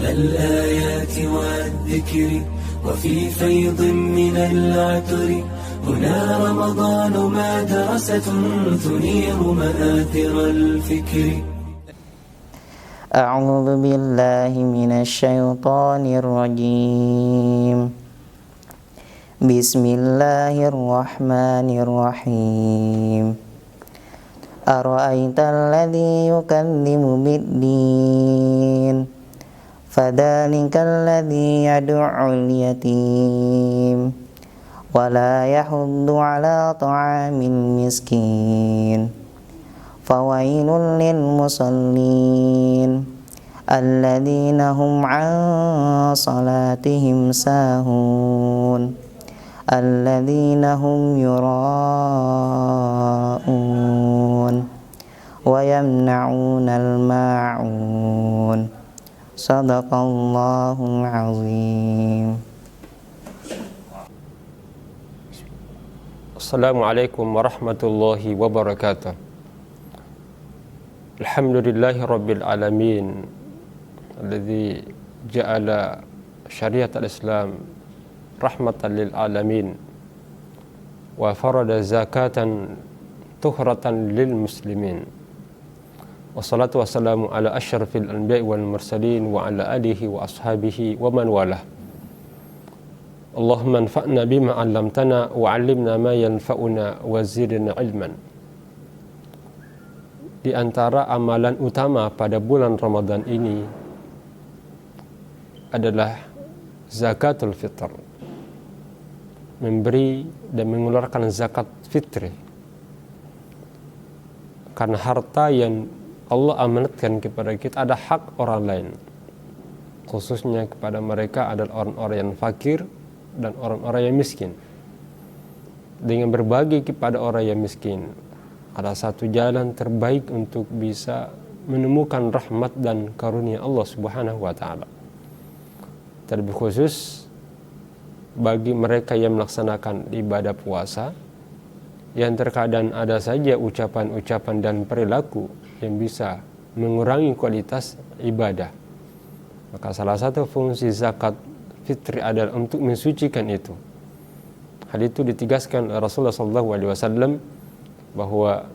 على الآيات والذكر وفي فيض من العطر هنا رمضان مدرسة تنير مآثر الفكر. أعوذ بالله من الشيطان الرجيم. بسم الله الرحمن الرحيم. أرأيت الذي يكذب بالدين فذلك الذي يدع اليتيم ولا يحض على طعام المسكين فويل للمصلين الذين هم عن صلاتهم ساهون الذين هم يراءون ويمنعون الماعون. صدق الله العظيم. Assalamualaikum warahmatullahi wabarakatuh. Alhamdulillahi rabbil alamin alladzi ja'ala syariat al-Islam rahmatan lil alamin wa farada zakatan tuhratan lil muslimin. Wassalatu wassalamu ala asyrafil anbiya'i wal mursalin wa ala alihi wa ashabihi wa man walah. Allahumma anfa'na bima 'allamtana wa 'allimna ma yanfa'una wa zidna ilman. Di antara amalan utama pada bulan Ramadan ini adalah zakatul fitr. Memberi dan mengeluarkan zakat fitri. Karena harta yang Allah amanatkan kepada kita ada hak orang lain. Khususnya kepada mereka adalah orang-orang yang fakir dan orang-orang yang miskin. Dengan berbagi kepada orang yang miskin ada satu jalan terbaik untuk bisa menemukan rahmat dan karunia Allah Subhanahu wa taala. Terlebih khusus bagi mereka yang melaksanakan ibadah puasa yang terkadang ada saja ucapan-ucapan dan perilaku yang bisa mengurangi kualitas ibadah. Maka salah satu fungsi zakat fitri adalah untuk mensucikan itu. Hal itu ditegaskan Rasulullah SAW bahwa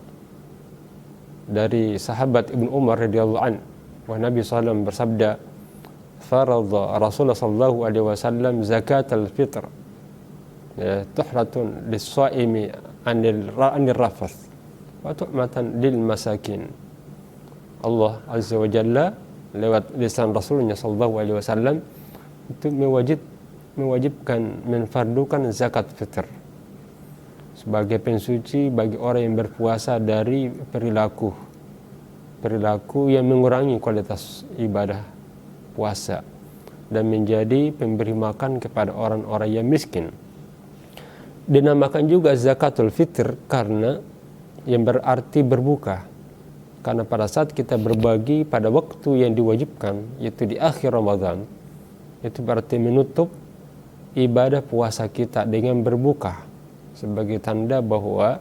dari sahabat Ibnu Umar radhiyallahu an, bahwa Nabi SAW bersabda, "Faradha Rasulullah SAW zakat al-fitr, tuhratun lis-shaimi anil rafath wa tu'matan lil masakin." Allah Azza wa Jalla lewat lisan Rasulnya SAW itu mewajibkan menfardukan zakat fitr sebagai pensuci bagi orang yang berpuasa dari perilaku yang mengurangi kualitas ibadah puasa dan menjadi pemberi makan kepada orang-orang yang miskin. Dinamakan juga zakatul fitr karena yang berarti berbuka. Karena pada saat kita berbagi pada waktu yang diwajibkan, yaitu di akhir Ramadan, itu berarti menutup ibadah puasa kita dengan berbuka sebagai tanda bahwa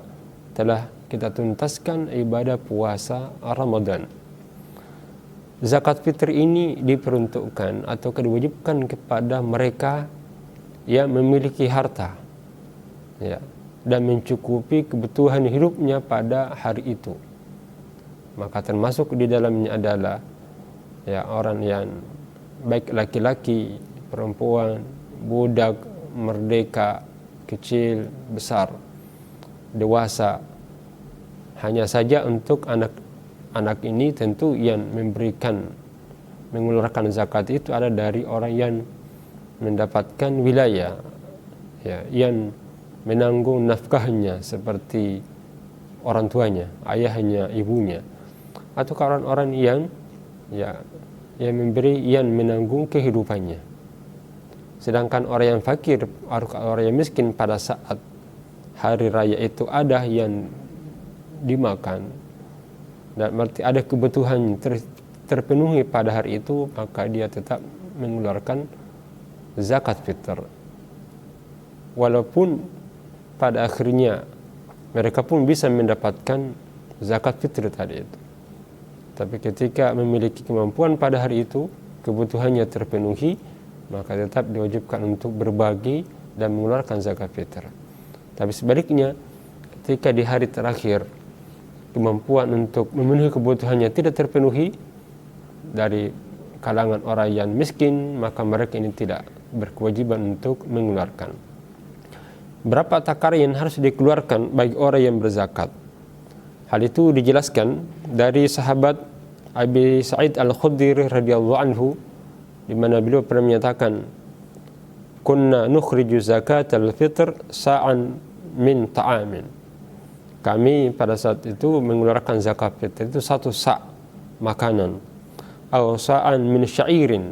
telah kita tuntaskan ibadah puasa Ramadan. Zakat fitri ini diperuntukkan atau diwajibkan kepada mereka yang memiliki harta, ya, dan mencukupi kebutuhan hidupnya pada hari itu. Maka termasuk di dalamnya adalah ya orang yang baik laki-laki, perempuan, budak, merdeka, kecil, besar, dewasa. Hanya saja untuk anak ini tentu yang mengeluarkan zakat itu ada dari orang yang mendapatkan wilayah, ya, yang menanggung nafkahnya seperti orang tuanya, ayahnya, ibunya, atau orang-orang yang menanggung kehidupannya. Sedangkan orang yang fakir, orang yang miskin pada saat hari raya itu ada yang dimakan dan berarti ada kebutuhan terpenuhi pada hari itu, maka dia tetap mengeluarkan zakat fitr. Walaupun pada akhirnya mereka pun bisa mendapatkan zakat fitr tadi itu. Tapi ketika memiliki kemampuan pada hari itu, kebutuhannya terpenuhi, maka tetap diwajibkan untuk berbagi dan mengeluarkan zakat fitrah. Tapi sebaliknya, ketika di hari terakhir kemampuan untuk memenuhi kebutuhannya tidak terpenuhi dari kalangan orang yang miskin, maka mereka ini tidak berkewajiban untuk mengeluarkan. Berapa takar yang harus dikeluarkan bagi orang yang berzakat? Hal itu dijelaskan dari sahabat Abi Sa'id Al-Khudri radhiyallahu anhu, di mana beliau pernah menyatakan, "Kunna nukhriju zakatal fitr sa'an min ta'amin." Kami pada saat itu mengeluarkan zakat fitr itu 1 sa' makanan, atau sa'an min sya'irin,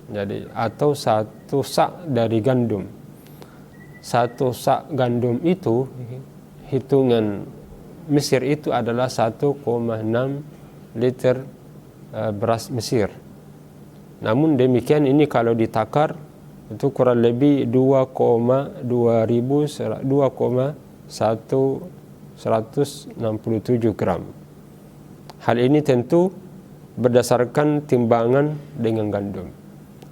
jadi atau 1 sa' dari gandum. 1 sa' gandum itu hitungan Mesir itu adalah 1,6 liter beras Mesir. Namun demikian ini kalau ditakar itu kurang lebih 2,167 gram. Hal ini tentu berdasarkan timbangan dengan gandum.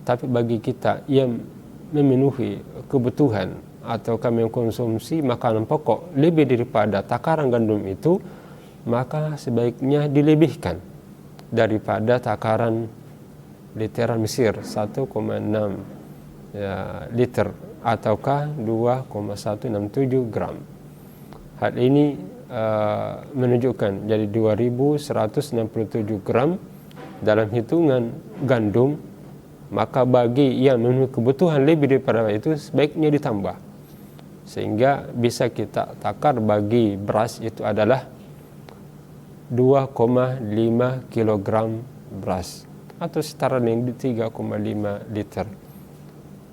Tapi bagi kita yang memenuhi kebutuhan atau kami mengkonsumsi makanan pokok lebih daripada takaran gandum itu, maka sebaiknya dilebihkan daripada takaran literan Mesir 1,6 liter ataukah 2,167 gram. Hal ini menunjukkan jadi 2167 gram dalam hitungan gandum, maka bagi yang memenuhi kebutuhan lebih daripada itu sebaiknya ditambah, sehingga bisa kita takar bagi beras itu adalah 2,5 kg beras atau setara dengan 3,5 liter.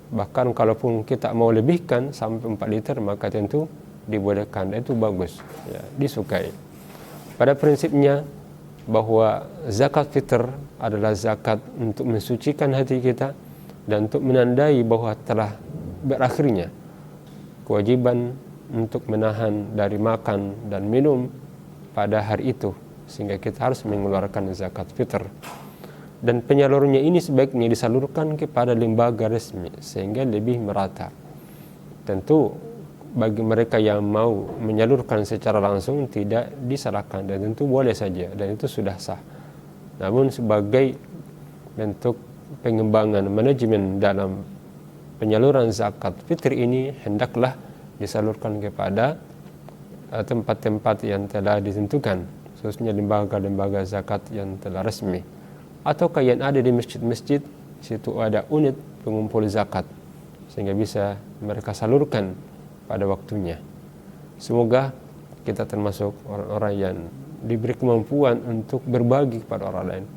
Bahkan kalaupun kita mau lebihkan sampai 4 liter, maka tentu dibolehkan, itu bagus, ya, disukai. Pada prinsipnya bahwa zakat fitr adalah zakat untuk mensucikan hati kita dan untuk menandai bahwa telah berakhirnya kewajiban untuk menahan dari makan dan minum pada hari itu, sehingga kita harus mengeluarkan zakat fitr. Dan penyalurnya ini sebaiknya disalurkan kepada lembaga resmi sehingga lebih merata. Tentu bagi mereka yang mau menyalurkan secara langsung tidak disalahkan, dan tentu boleh saja, dan itu sudah sah. Namun sebagai bentuk pengembangan manajemen dalam penyaluran zakat fitr ini, hendaklah disalurkan kepada tempat-tempat yang telah ditentukan, khususnya lembaga-lembaga zakat yang telah resmi, ataukah yang ada di masjid-masjid, situ ada unit pengumpul zakat, sehingga bisa mereka salurkan pada waktunya. Semoga kita termasuk orang-orang yang diberi kemampuan untuk berbagi kepada orang lain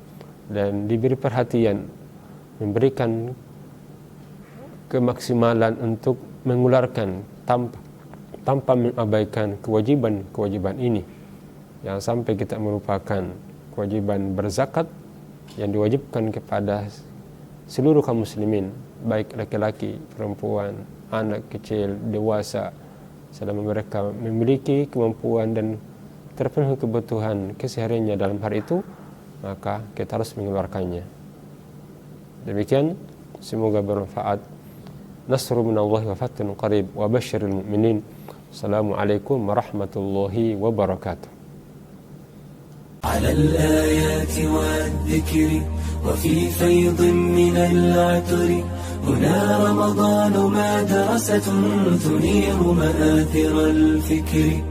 dan diberi perhatian, memberikan kemaksimalan untuk mengeluarkan tanpa mengabaikan kewajiban ini. Yang sampai kita merupakan kewajiban berzakat yang diwajibkan kepada seluruh kaum muslimin, baik laki-laki, perempuan, anak kecil, dewasa, selama mereka memiliki kemampuan dan terpenuhi kebutuhan kesehariannya dalam hari itu, maka kita harus mengeluarkannya. Demikian, semoga bermanfaat. Nasrun minallahi wa fathun qarib wa basyiril mu'minin. Assalamualaikum warahmatullahi wabarakatuh. على الآيات والذكر وفي فيض من العطر هنا رمضان مدرسة تنير مآثر الفكر.